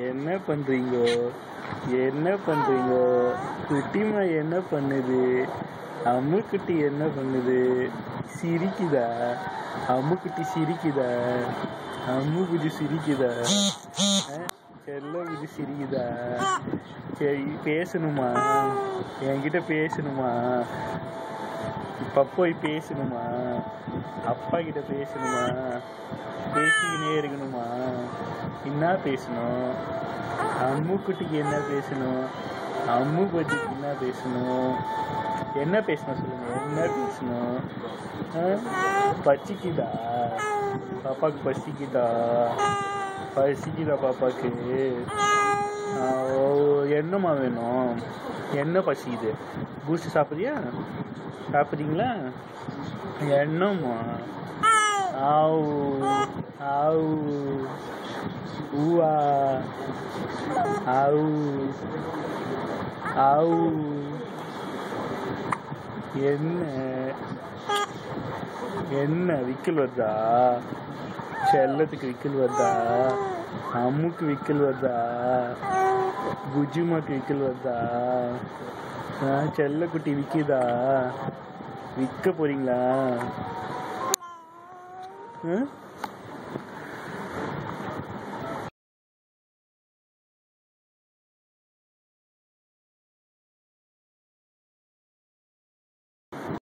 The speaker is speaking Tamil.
என்ன பண்றீங்கோ? என்ன பண்றீங்கோ? குட்டிமா என்ன பண்ணுது? அம்முக்குட்டி என்ன பண்ணுது? சிரிக்குதா? அம்முக்குட்டி சிரிக்குதா? அம்முக்குட்டி சிரிக்குதா? செல்ல குட்டி சிரிக்குதா? சரி, பேசணுமா? என்கிட்ட பேசணுமா? இப்ப போய் பேசணுமா? அப்பா கிட்ட பேசணுமா? பேசிக்கினே இருக்கணுமா? என்ன பேசணும்? அம்முக்குட்டிக்கு என்ன பேசணும்? அம்மு பட்டிக்கு என்ன பேசணும்? என்ன பேசணும் சொல்லுங்க. என்ன பேசணும்? பசிக்குதா? பாப்பாக்கு பசிக்குதா? பசிக்குதா பாப்பாக்கு? என்னம்மா வேணும்? என்ன பசிக்குது? பூஸ்ட் சாப்பிட்றியா? சாப்பிட்றீங்களா? என்னம்மா? ஆவு ஆவு ஊவா ஆவு ஆவு. என்ன என்ன விக்கல் வருதா? செல்லத்துக்கு விக்கல் வருதா? அம்முக்கு விக்கல் வருதா? குஜுமாக்கு விக்கல் வருதா? செல்லக்குட்டி விக்குதா? விற்க போறீங்களா?